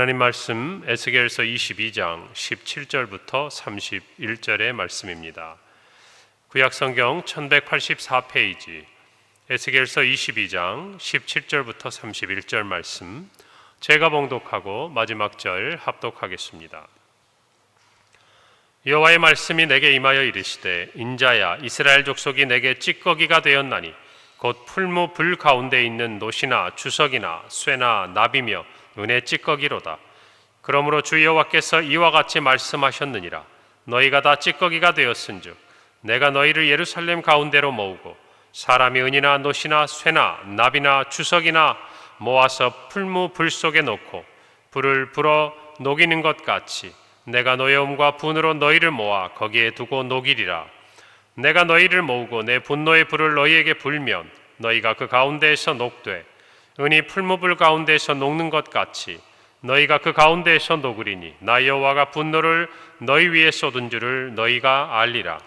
하나님 말씀 에스겔서 22장 17절부터 31절의 말씀입니다. 구약성경 1184페이지 에스겔서 22장 17절부터 31절 말씀, 제가 봉독하고 마지막 절 합독하겠습니다. 여호와의 말씀이 내게 임하여 이르시되, 인자야, 이스라엘 족속이 내게 찌꺼기가 되었나니 곧 풀무 불 가운데 있는 놋이나 주석이나 쇠나 납이며 은의 찌꺼기로다. 그러므로 주 여호와께서 이와 같이 말씀하셨느니라. 너희가 다 찌꺼기가 되었은즉 내가 너희를 예루살렘 가운데로 모으고 사람이 은이나 놋이나 쇠나 납이나 주석이나 모아서 풀무 불 속에 놓고 불을 불어 녹이는 것 같이 내가 노여움과 분으로 너희를 모아 거기에 두고 녹이리라. 내가 너희를 모으고 내 분노의 불을 너희에게 불면 너희가 그 가운데에서 녹되 은이 풀무불 가운데에서 녹는 것 같이 너희가 그 가운데에서 녹으리니 나 여호와가 분노를 너희 위에 쏟은 줄을 너희가 알리라.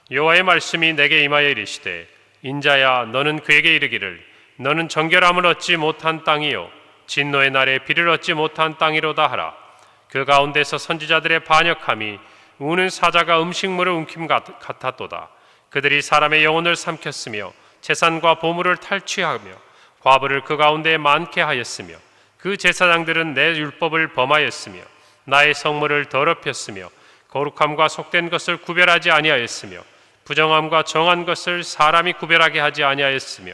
여호와의 말씀이 내게 임하여 이르시되, 인자야, 너는 그에게 이르기를, 너는 정결함을 얻지 못한 땅이요 진노의 날에 비를 얻지 못한 땅이로다 하라. 그 가운데서 선지자들의 반역함이 우는 사자가 음식물을 움킴 같았도다. 그들이 사람의 영혼을 삼켰으며 재산과 보물을 탈취하며 과부를 그 가운데 많게 하였으며 그 제사장들은 내 율법을 범하였으며 나의 성물을 더럽혔으며 거룩함과 속된 것을 구별하지 아니하였으며 부정함과 정한 것을 사람이 구별하게 하지 아니하였으며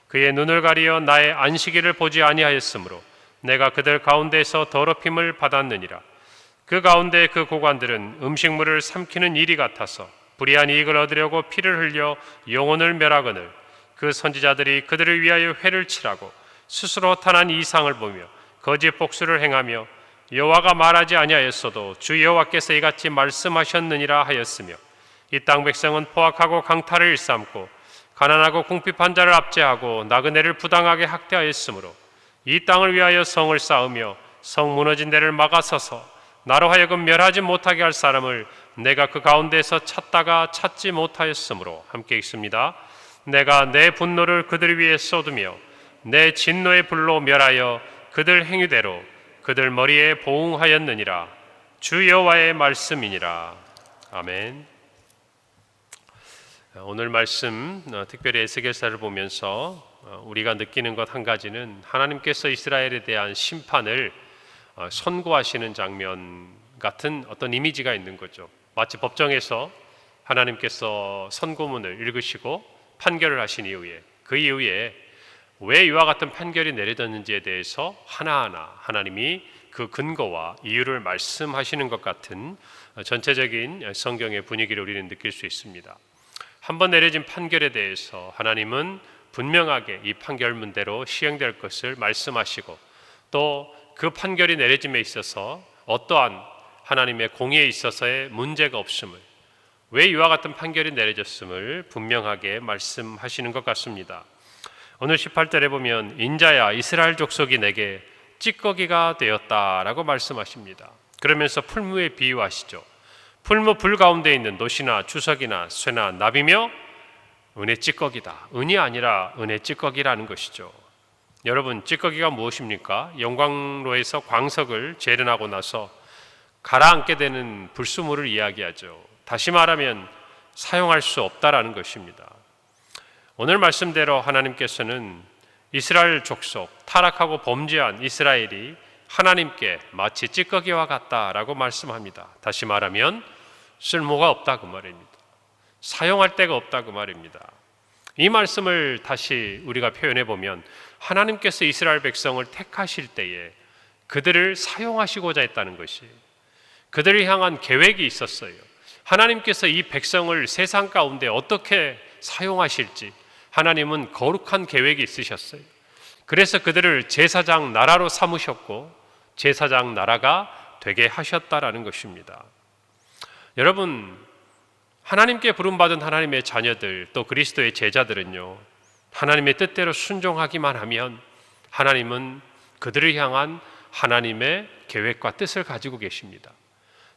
그의 눈을 가리어 나의 안식일을 보지 아니하였으므로 내가 그들 가운데에서 더럽힘을 받았느니라. 그 가운데 그 고관들은 음식물을 삼키는 일이 같아서 불의한 이익을 얻으려고 피를 흘려 영혼을 멸하거늘 그 선지자들이 그들을 위하여 회를 치라고 스스로 탄한 이상을 보며 거짓 복수를 행하며 여호와가 말하지 아니하였어도 주 여호와께서 이같이 말씀하셨느니라 하였으며 이 땅 백성은 포악하고 강탈을 일삼고 가난하고 궁핍한 자를 압제하고 나그네를 부당하게 학대하였으므로 이 땅을 위하여 성을 쌓으며 성 무너진 데를 막아서서 나로 하여금 멸하지 못하게 할 사람을 내가 그 가운데에서 찾다가 찾지 못하였으므로. 함께 읽습니다. 내가 내 분노를 그들 위에 쏟으며 내 진노의 불로 멸하여 그들 행위대로 그들 머리에 보응하였느니라. 주 여호와의 말씀이니라. 아멘. 오늘 말씀, 특별히 에스겔서를 보면서 우리가 느끼는 것 한 가지는 하나님께서 이스라엘에 대한 심판을 선고하시는 장면 같은 어떤 이미지가 있는 거죠. 마치 법정에서 하나님께서 선고문을 읽으시고 판결을 하신 이후에 그 이후에 왜 이와 같은 판결이 내려졌는지에 대해서 하나하나 하나님이 그 근거와 이유를 말씀하시는 것 같은 전체적인 성경의 분위기를 우리는 느낄 수 있습니다. 한번 내려진 판결에 대해서 하나님은 분명하게 이 판결문대로 시행될 것을 말씀하시고 또 그 판결이 내려짐에 있어서 어떠한 하나님의 공의에 있어서의 문제가 없음을, 왜 이와 같은 판결이 내려졌음을 분명하게 말씀하시는 것 같습니다. 오늘 18절에 보면 인자야, 이스라엘 족속이 내게 찌꺼기가 되었다라고 말씀하십니다. 그러면서 풀무에 비유하시죠. 풀무 불 가운데 있는 놋이나 주석이나 쇠나 납이며 은의 찌꺼기다. 은이 아니라 은의 찌꺼기라는 것이죠. 여러분, 찌꺼기가 무엇입니까? 영광로에서 광석을 재련하고 나서 가라앉게 되는 불순물을 이야기하죠. 다시 말하면 사용할 수 없다라는 것입니다. 오늘 말씀대로 하나님께서는 이스라엘 족속, 타락하고 범죄한 이스라엘이 하나님께 마치 찌꺼기와 같다라고 말씀합니다. 다시 말하면 쓸모가 없다 그 말입니다. 사용할 데가 없다 그 말입니다. 이 말씀을 다시 우리가 표현해 보면 하나님께서 이스라엘 백성을 택하실 때에 그들을 사용하시고자 했다는 것이, 그들을 향한 계획이 있었어요. 하나님께서 이 백성을 세상 가운데 어떻게 사용하실지 하나님은 거룩한 계획이 있으셨어요. 그래서 그들을 제사장 나라로 삼으셨고 제사장 나라가 되게 하셨다라는 것입니다. 여러분, 하나님께 부름받은 하나님의 자녀들, 또 그리스도의 제자들은요, 하나님의 뜻대로 순종하기만 하면 하나님은 그들을 향한 하나님의 계획과 뜻을 가지고 계십니다.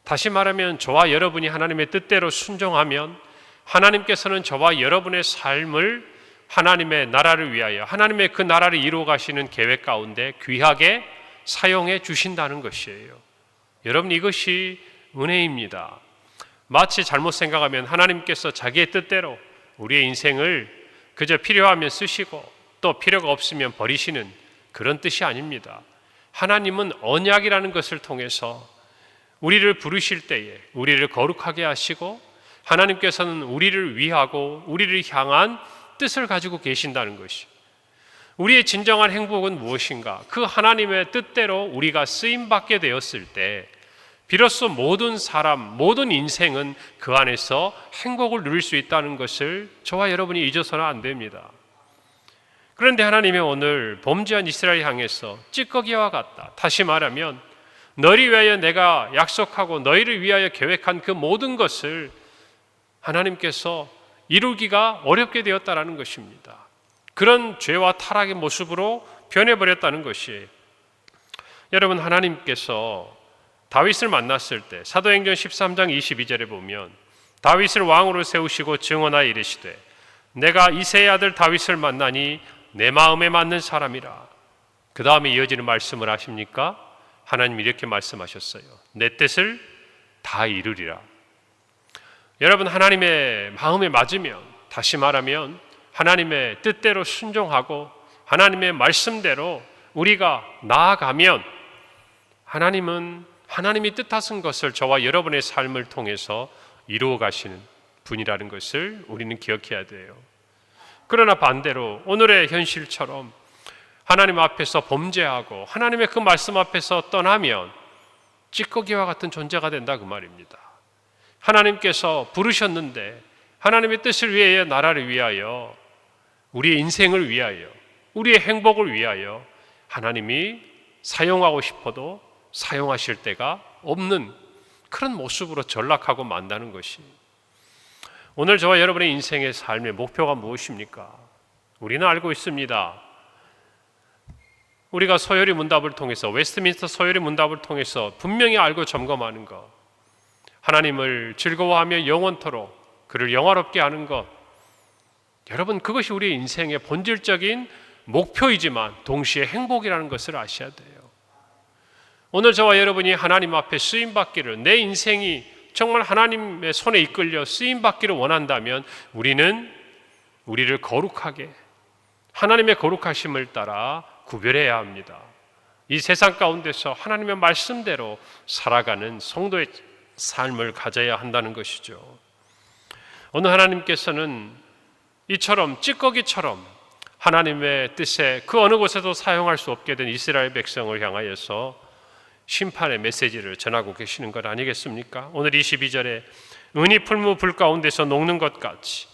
다시 말하면 저와 여러분이 하나님의 뜻대로 순종하면 하나님께서는 저와 여러분의 삶을 하나님의 나라를 위하여, 하나님의 그 나라를 이루어 가시는 계획 가운데 귀하게 사용해 주신다는 것이에요. 여러분, 이것이 은혜입니다. 마치 잘못 생각하면 하나님께서 자기의 뜻대로 우리의 인생을 그저 필요하면 쓰시고 또 필요가 없으면 버리시는 그런 뜻이 아닙니다. 하나님은 언약이라는 것을 통해서 우리를 부르실 때에 우리를 거룩하게 하시고 하나님께서는 우리를 위하고 우리를 향한 뜻을 가지고 계신다는 것이, 우리의 진정한 행복은 무엇인가? 그 하나님의 뜻대로 우리가 쓰임받게 되었을 때 비로소 모든 사람, 모든 인생은 그 안에서 행복을 누릴 수 있다는 것을 저와 여러분이 잊어서는 안 됩니다. 그런데 하나님의 오늘 범죄한 이스라엘 향해서 찌꺼기와 같다, 다시 말하면 너희를 위하여 내가 약속하고 너희를 위하여 계획한 그 모든 것을 하나님께서 이루기가 어렵게 되었다는 것입니다. 그런 죄와 타락의 모습으로 변해버렸다는 것이에요. 여러분, 하나님께서 다윗을 만났을 때 사도행전 13장 22절에 보면 다윗을 왕으로 세우시고 증언하여 이르시되 내가 이새의 아들 다윗을 만나니 내 마음에 맞는 사람이라. 그 다음에 이어지는 말씀을 아십니까? 하나님이 이렇게 말씀하셨어요. 내 뜻을 다 이루리라. 여러분, 하나님의 마음에 맞으면, 다시 말하면 하나님의 뜻대로 순종하고 하나님의 말씀대로 우리가 나아가면 하나님은 하나님이 뜻하신 것을 저와 여러분의 삶을 통해서 이루어 가시는 분이라는 것을 우리는 기억해야 돼요. 그러나 반대로 오늘의 현실처럼 하나님 앞에서 범죄하고 하나님의 그 말씀 앞에서 떠나면 찌꺼기와 같은 존재가 된다, 그 말입니다. 하나님께서 부르셨는데 하나님의 뜻을 위하여, 나라를 위하여, 우리의 인생을 위하여, 우리의 행복을 위하여 하나님이 사용하고 싶어도 사용하실 때가 없는 그런 모습으로 전락하고 만다는 것이, 오늘 저와 여러분의 인생의 삶의 목표가 무엇입니까? 우리는 알고 있습니다. 우리가 서열의 문답을 통해서, 웨스트민스터 서열의 문답을 통해서 분명히 알고 점검하는 것, 하나님을 즐거워하며 영원토록 그를 영화롭게 하는 것, 여러분, 그것이 우리 인생의 본질적인 목표이지만 동시에 행복이라는 것을 아셔야 돼요. 오늘 저와 여러분이 하나님 앞에 쓰임받기를, 내 인생이 정말 하나님의 손에 이끌려 쓰임받기를 원한다면 우리는 우리를 거룩하게, 하나님의 거룩하심을 따라 구별해야 합니다. 이 세상 가운데서 하나님의 말씀대로 살아가는 성도의 삶을 가져야 한다는 것이죠. 오늘 하나님께서는 이처럼 찌꺼기처럼 하나님의 뜻에 그 어느 곳에도 사용할 수 없게 된 이스라엘 백성을 향하여서 심판의 메시지를 전하고 계시는 것 아니겠습니까? 오늘 22절에 은이 풀무 불 가운데서 녹는 것 같이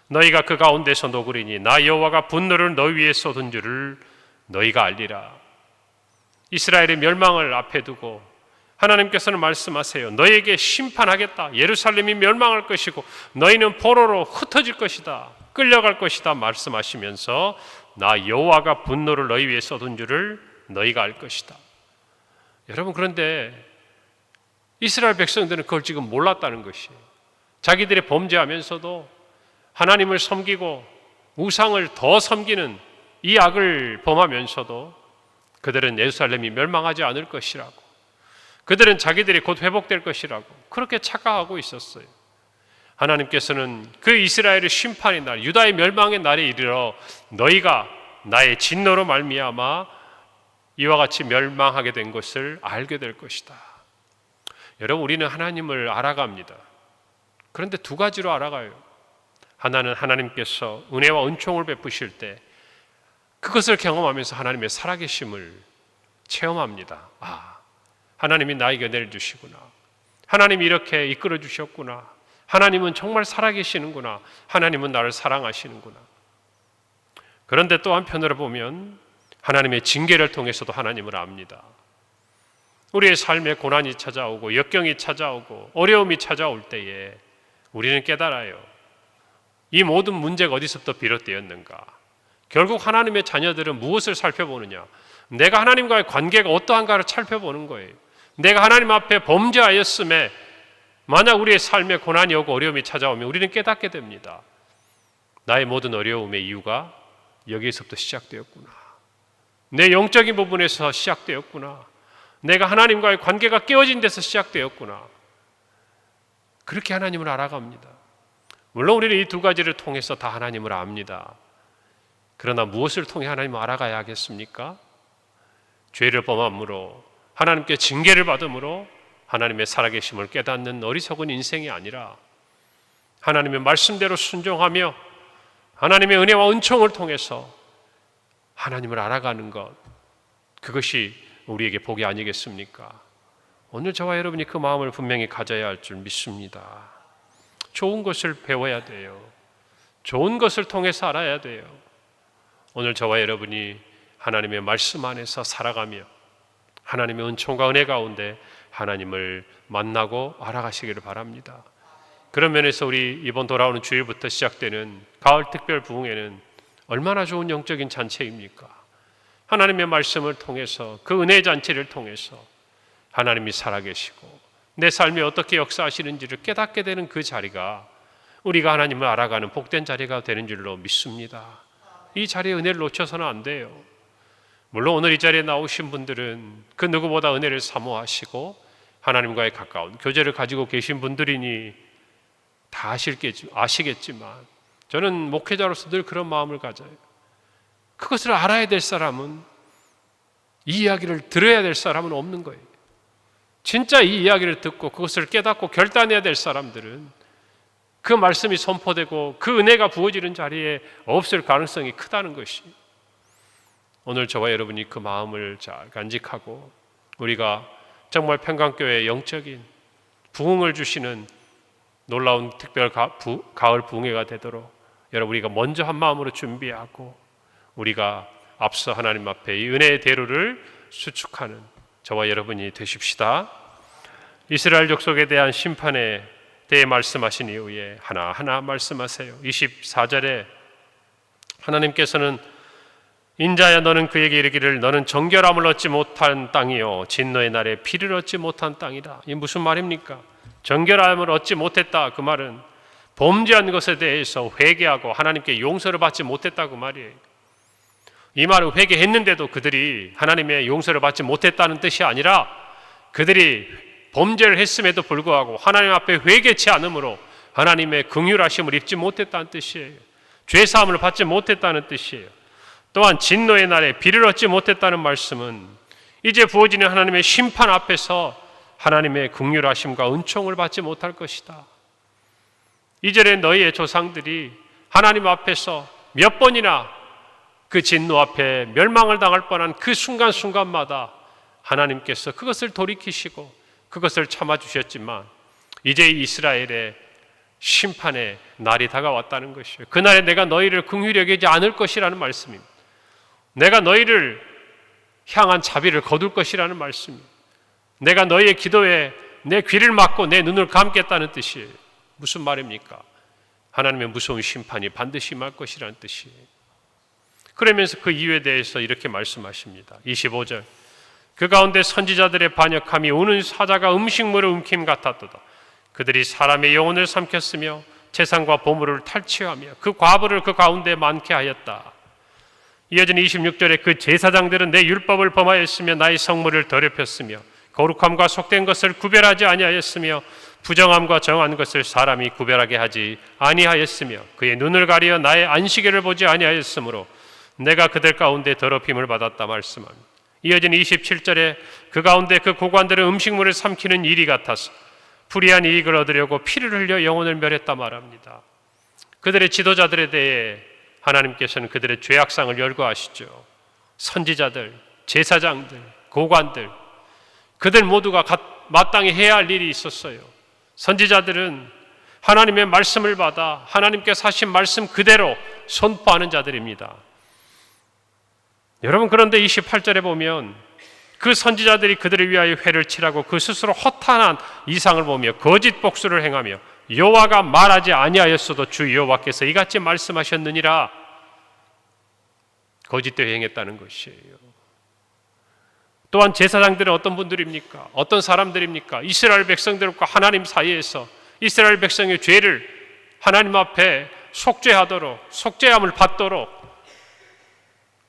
너희가 그 가운데서 녹으리니 나 여호와가 분노를 너희 위에 쏟은 줄을 너희가 알리라. 이스라엘의 멸망을 앞에 두고 하나님께서는 말씀하세요. 너희에게 심판하겠다. 예루살렘이 멸망할 것이고 너희는 포로로 흩어질 것이다, 끌려갈 것이다 말씀하시면서 나 여호와가 분노를 너희 위에 쏟은 줄을 너희가 알 것이다. 여러분, 그런데 이스라엘 백성들은 그걸 지금 몰랐다는 것이에요. 자기들이 범죄하면서도 하나님을 섬기고 우상을 더 섬기는 이 악을 범하면서도 그들은 예루살렘이 멸망하지 않을 것이라고, 그들은 자기들이 곧 회복될 것이라고 그렇게 착각하고 있었어요. 하나님께서는 그 이스라엘의 심판의 날, 유다의 멸망의 날에 이르러 너희가 나의 진노로 말미암아 이와 같이 멸망하게 된 것을 알게 될 것이다. 여러분, 우리는 하나님을 알아갑니다. 그런데 두 가지로 알아가요. 하나는 하나님께서 은혜와 은총을 베푸실 때 그것을 경험하면서 하나님의 살아계심을 체험합니다. 아, 하나님이 나에게 은혜를 주시구나, 하나님이 이렇게 이끌어 주셨구나, 하나님은 정말 살아계시는구나, 하나님은 나를 사랑하시는구나. 그런데 또 한편으로 보면 하나님의 징계를 통해서도 하나님을 압니다. 우리의 삶에 고난이 찾아오고 역경이 찾아오고 어려움이 찾아올 때에 우리는 깨달아요. 이 모든 문제가 어디서부터 비롯되었는가? 결국 하나님의 자녀들은 무엇을 살펴보느냐? 내가 하나님과의 관계가 어떠한가를 살펴보는 거예요. 내가 하나님 앞에 범죄하였음에 만약 우리의 삶에 고난이 오고 어려움이 찾아오면 우리는 깨닫게 됩니다. 나의 모든 어려움의 이유가 여기에서부터 시작되었구나. 내 영적인 부분에서 시작되었구나. 내가 하나님과의 관계가 깨어진 데서 시작되었구나. 그렇게 하나님을 알아갑니다. 물론 우리는 이 두 가지를 통해서 다 하나님을 압니다. 그러나 무엇을 통해 하나님을 알아가야 하겠습니까? 죄를 범함으로, 하나님께 징계를 받음으로 하나님의 살아계심을 깨닫는 어리석은 인생이 아니라 하나님의 말씀대로 순종하며 하나님의 은혜와 은총을 통해서 하나님을 알아가는 것, 그것이 우리에게 복이 아니겠습니까? 오늘 저와 여러분이 그 마음을 분명히 가져야 할 줄 믿습니다. 좋은 것을 배워야 돼요. 좋은 것을 통해서 알아야 돼요. 오늘 저와 여러분이 하나님의 말씀 안에서 살아가며 하나님의 은총과 은혜 가운데 하나님을 만나고 알아가시기를 바랍니다. 그런 면에서 우리 이번 돌아오는 주일부터 시작되는 가을 특별 부흥회는 얼마나 좋은 영적인 잔치입니까? 하나님의 말씀을 통해서, 그 은혜의 잔치를 통해서 하나님이 살아계시고 내 삶에 어떻게 역사하시는지를 깨닫게 되는 그 자리가 우리가 하나님을 알아가는 복된 자리가 되는 줄로 믿습니다. 이 자리에 은혜를 놓쳐서는 안 돼요. 물론 오늘 이 자리에 나오신 분들은 그 누구보다 은혜를 사모하시고 하나님과의 가까운 교제를 가지고 계신 분들이니 다 아시겠지만 저는 목회자로서 늘 그런 마음을 가져요. 그것을 알아야 될 사람은, 이 이야기를 들어야 될 사람은 없는 거예요. 진짜 이 이야기를 듣고 그것을 깨닫고 결단해야 될 사람들은 그 말씀이 선포되고 그 은혜가 부어지는 자리에 없을 가능성이 크다는 것이, 오늘 저와 여러분이 그 마음을 잘 간직하고 우리가 정말 평강교회의 영적인 부흥을 주시는 놀라운 특별 가을 부흥회가 되도록 여러분 우리가 먼저 한 마음으로 준비하고 우리가 앞서 하나님 앞에 이 은혜의 대로를 수축하는 저와 여러분이 되십시다. 이스라엘 족속에 대한 심판에 대해 말씀하신 이후에 하나하나 말씀하세요. 24절에 하나님께서는 인자야 너는 그에게 이르기를 너는 정결함을 얻지 못한 땅이요 진노의 날에 피를 얻지 못한 땅이라. 이게 무슨 말입니까? 정결함을 얻지 못했다, 그 말은 범죄한 것에 대해서 회개하고 하나님께 용서를 받지 못했다, 그 말이에요. 이 말은 회개했는데도 그들이 하나님의 용서를 받지 못했다는 뜻이 아니라 그들이 범죄를 했음에도 불구하고 하나님 앞에 회개치 않으므로 하나님의 긍휼하심을 입지 못했다는 뜻이에요. 죄사함을 받지 못했다는 뜻이에요. 또한 진노의 날에 비를 얻지 못했다는 말씀은 이제 부어지는 하나님의 심판 앞에서 하나님의 긍휼하심과 은총을 받지 못할 것이다. 이전에 너희의 조상들이 하나님 앞에서 몇 번이나 그 진노 앞에 멸망을 당할 뻔한 그 순간순간마다 하나님께서 그것을 돌이키시고 그것을 참아주셨지만 이제 이스라엘의 심판의 날이 다가왔다는 것이에요. 그날에 내가 너희를 긍휼히 여기지 않을 것이라는 말씀입니다. 내가 너희를 향한 자비를 거둘 것이라는 말씀입니다. 내가 너희의 기도에 내 귀를 막고 내 눈을 감겠다는 뜻이에요. 무슨 말입니까? 하나님의 무서운 심판이 반드시 임할 것이라는 뜻이에요. 그러면서 그 이유에 대해서 이렇게 말씀하십니다. 25절 그 가운데 선지자들의 반역함이 우는 사자가 음식물을 움킴 같았도다. 그들이 사람의 영혼을 삼켰으며 재산과 보물을 탈취하며 그 과부를 그 가운데 많게 하였다. 이어지는 26절에 그 제사장들은 내 율법을 범하였으며 나의 성물을 더럽혔으며 거룩함과 속된 것을 구별하지 아니하였으며 부정함과 정한 것을 사람이 구별하게 하지 아니하였으며 그의 눈을 가리어 나의 안식일을 보지 아니하였으므로 내가 그들 가운데 더럽힘을 받았다 말씀합니다. 이어지는 27절에 그 가운데 그 고관들은 음식물을 삼키는 일이 같아서 불의한 이익을 얻으려고 피를 흘려 영혼을 멸했다 말합니다. 그들의 지도자들에 대해 하나님께서는 그들의 죄악상을 열거하시죠. 선지자들, 제사장들, 고관들, 그들 모두가 마땅히 해야 할 일이 있었어요. 선지자들은 하나님의 말씀을 받아 하나님께서 하신 말씀 그대로 선포하는 자들입니다. 여러분, 그런데 28절에 보면 그 선지자들이 그들을 위하여 회를 치라고 그 스스로 허탄한 이상을 보며 거짓 복수를 행하며 여호와가 말하지 아니하였어도 주 여호와께서 이같이 말씀하셨느니라 거짓되어 행했다는 것이에요. 또한 제사장들은 어떤 분들입니까? 어떤 사람들입니까? 이스라엘 백성들과 하나님 사이에서 이스라엘 백성의 죄를 하나님 앞에 속죄함을 받도록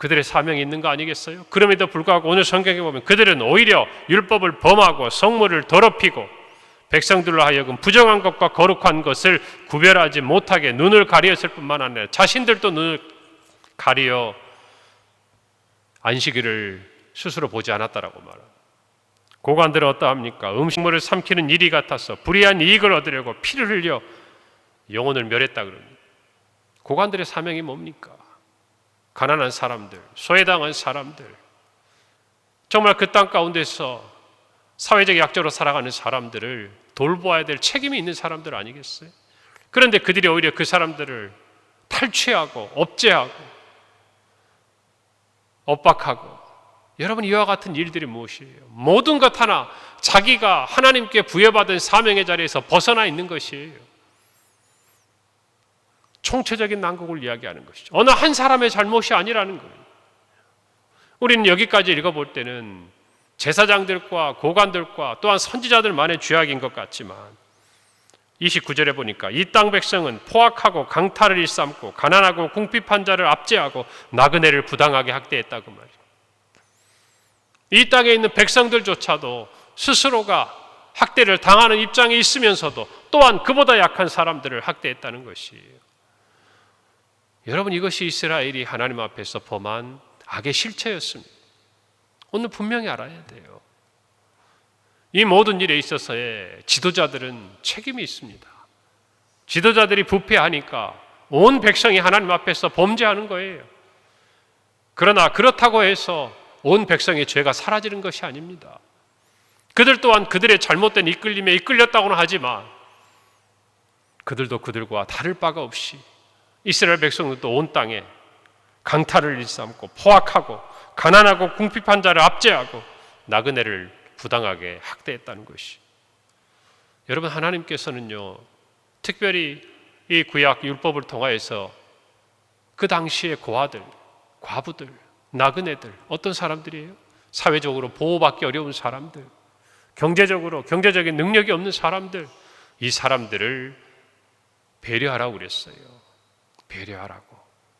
그들의 사명이 있는 거 아니겠어요? 그럼에도 불구하고 오늘 성경에 보면 그들은 오히려 율법을 범하고 성물을 더럽히고 백성들로 하여금 부정한 것과 거룩한 것을 구별하지 못하게 눈을 가리었을 뿐만 아니라 자신들도 눈을 가리어 안식일을 스스로 보지 않았다라고 말합니다. 고관들은 어떠합니까? 음식물을 삼키는 일이 같아서 불의한 이익을 얻으려고 피를 흘려 영혼을 멸했다 그럽니다. 고관들의 사명이 뭡니까? 가난한 사람들, 소외당한 사람들, 정말 그 땅 가운데서 사회적 약자로 살아가는 사람들을 돌보아야 될 책임이 있는 사람들 아니겠어요? 그런데 그들이 오히려 그 사람들을 탈취하고 업제하고 엇박하고, 여러분 이와 같은 일들이 무엇이에요? 모든 것 하나 자기가 하나님께 부여받은 사명의 자리에서 벗어나 있는 것이에요. 총체적인 난국을 이야기하는 것이죠. 어느 한 사람의 잘못이 아니라는 거예요. 우리는 여기까지 읽어볼 때는 제사장들과 고관들과 또한 선지자들만의 죄악인 것 같지만 29절에 보니까 이 땅 백성은 포악하고 강탈을 일삼고 가난하고 궁핍한 자를 압제하고 나그네를 부당하게 학대했다고 말이에요. 이 땅에 있는 백성들조차도 스스로가 학대를 당하는 입장에 있으면서도 또한 그보다 약한 사람들을 학대했다는 것이에요. 여러분, 이것이 이스라엘이 하나님 앞에서 범한 악의 실체였습니다. 오늘 분명히 알아야 돼요. 이 모든 일에 있어서의 지도자들은 책임이 있습니다. 지도자들이 부패하니까 온 백성이 하나님 앞에서 범죄하는 거예요. 그러나 그렇다고 해서 온 백성의 죄가 사라지는 것이 아닙니다. 그들 또한 그들의 잘못된 이끌림에 이끌렸다고는 하지만 그들도 그들과 다를 바가 없이 이스라엘 백성들도 온 땅에 강탈을 일삼고 포악하고 가난하고 궁핍한 자를 압제하고 나그네를 부당하게 학대했다는 것이. 여러분, 하나님께서는요, 특별히 이 구약 율법을 통하여서 그 당시의 고아들, 과부들, 나그네들, 어떤 사람들이에요? 사회적으로 보호받기 어려운 사람들, 경제적인 능력이 없는 사람들, 이 사람들을 배려하라고 그랬어요. 배려하라고,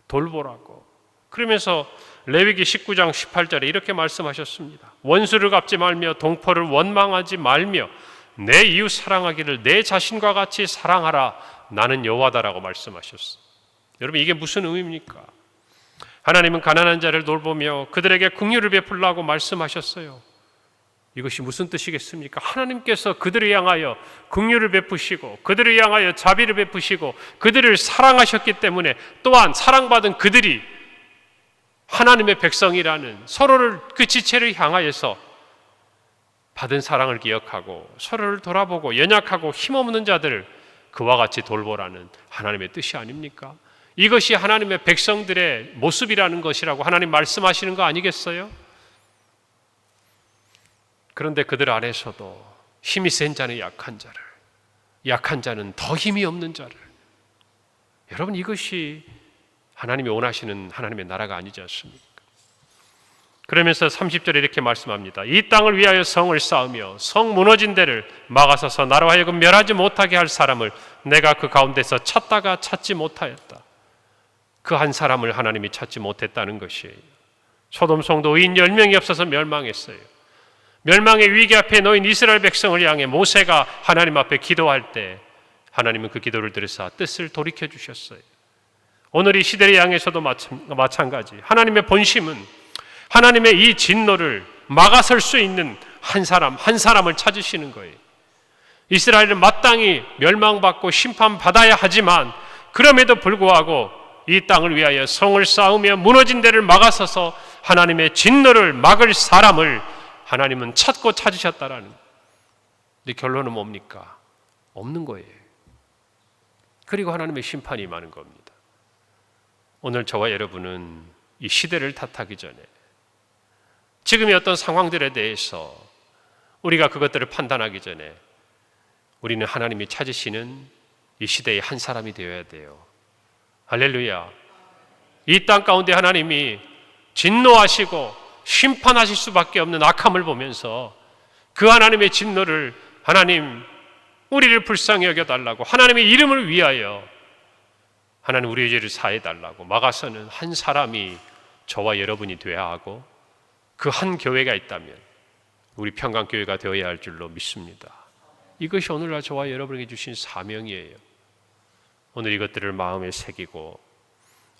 돌보라고. 그러면서 레위기 19장 18절에 이렇게 말씀하셨습니다. 원수를 갚지 말며 동포를 원망하지 말며 내 이웃 사랑하기를 내 자신과 같이 사랑하라. 나는 여호와다라고 말씀하셨어요. 여러분, 이게 무슨 의미입니까? 하나님은 가난한 자를 돌보며 그들에게 긍휼을 베풀라고 말씀하셨어요. 이것이 무슨 뜻이겠습니까? 하나님께서 그들을 향하여 긍휼을 베푸시고 그들을 향하여 자비를 베푸시고 그들을 사랑하셨기 때문에 또한 사랑받은 그들이 하나님의 백성이라는 서로를 그 지체를 향하여서 받은 사랑을 기억하고 서로를 돌아보고 연약하고 힘없는 자들을 그와 같이 돌보라는 하나님의 뜻이 아닙니까? 이것이 하나님의 백성들의 모습이라는 것이라고 하나님 말씀하시는 거 아니겠어요? 그런데 그들 안에서도 힘이 센 자는 약한 자를, 약한 자는 더 힘이 없는 자를. 여러분, 이것이 하나님이 원하시는 하나님의 나라가 아니지 않습니까? 그러면서 30절에 이렇게 말씀합니다. 이 땅을 위하여 성을 쌓으며 성 무너진 데를 막아서서 나로 하여금 멸하지 못하게 할 사람을 내가 그 가운데서 찾다가 찾지 못하였다. 그 한 사람을 하나님이 찾지 못했다는 것이에요. 소돔 성도 의인 10명이 없어서 멸망했어요. 멸망의 위기 앞에 놓인 이스라엘 백성을 향해 모세가 하나님 앞에 기도할 때 하나님은 그 기도를 들으사 뜻을 돌이켜 주셨어요. 오늘 이 시대를 향해서도 마찬가지. 하나님의 본심은 하나님의 이 진노를 막아설 수 있는 한 사람을 찾으시는 거예요. 이스라엘은 마땅히 멸망받고 심판받아야 하지만 그럼에도 불구하고 이 땅을 위하여 성을 쌓으며 무너진 데를 막아서서 하나님의 진노를 막을 사람을 하나님은 찾고 찾으셨다라는. 근데 결론은 뭡니까? 없는 거예요. 그리고 하나님의 심판이 임하는 겁니다. 오늘 저와 여러분은 이 시대를 탓하기 전에 지금의 어떤 상황들에 대해서 우리가 그것들을 판단하기 전에 우리는 하나님이 찾으시는 이 시대의 한 사람이 되어야 돼요. 할렐루야. 이 땅 가운데 하나님이 진노하시고 심판하실 수밖에 없는 악함을 보면서 그 하나님의 진노를 하나님 우리를 불쌍히 여겨달라고 하나님의 이름을 위하여 하나님 우리의 죄를 사해달라고 막아서는 한 사람이 저와 여러분이 되어야 하고 그 한 교회가 있다면 우리 평강교회가 되어야 할 줄로 믿습니다. 이것이 오늘날 저와 여러분에게 주신 사명이에요. 오늘 이것들을 마음에 새기고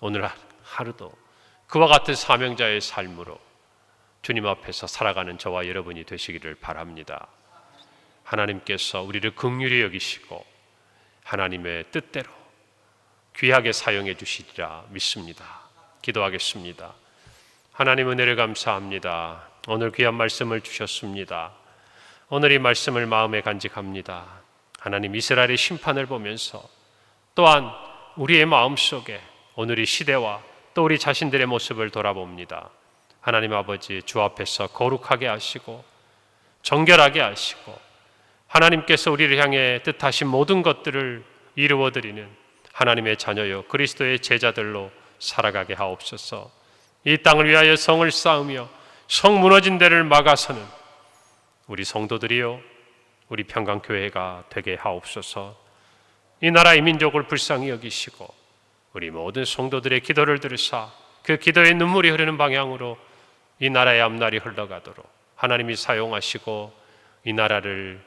오늘 하루도 그와 같은 사명자의 삶으로 주님 앞에서 살아가는 저와 여러분이 되시기를 바랍니다. 하나님께서 우리를 긍휼히 여기시고 하나님의 뜻대로 귀하게 사용해 주시리라 믿습니다. 기도하겠습니다. 하나님 은혜를 감사합니다. 오늘 귀한 말씀을 주셨습니다. 오늘 이 말씀을 마음에 간직합니다. 하나님, 이스라엘의 심판을 보면서 또한 우리의 마음속에 오늘 이 시대와 또 우리 자신들의 모습을 돌아봅니다. 하나님 아버지, 주 앞에서 거룩하게 하시고 정결하게 하시고 하나님께서 우리를 향해 뜻하신 모든 것들을 이루어드리는 하나님의 자녀요 그리스도의 제자들로 살아가게 하옵소서. 이 땅을 위하여 성을 쌓으며 성 무너진 데를 막아서는 우리 성도들이요 우리 평강교회가 되게 하옵소서. 이 나라의 민족을 불쌍히 여기시고 우리 모든 성도들의 기도를 들으사 그 기도의 눈물이 흐르는 방향으로 이 나라의 앞날이 흘러가도록 하나님이 사용하시고 이 나라를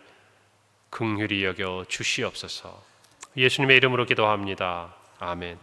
긍휼히 여겨 주시옵소서. 예수님의 이름으로 기도합니다. 아멘.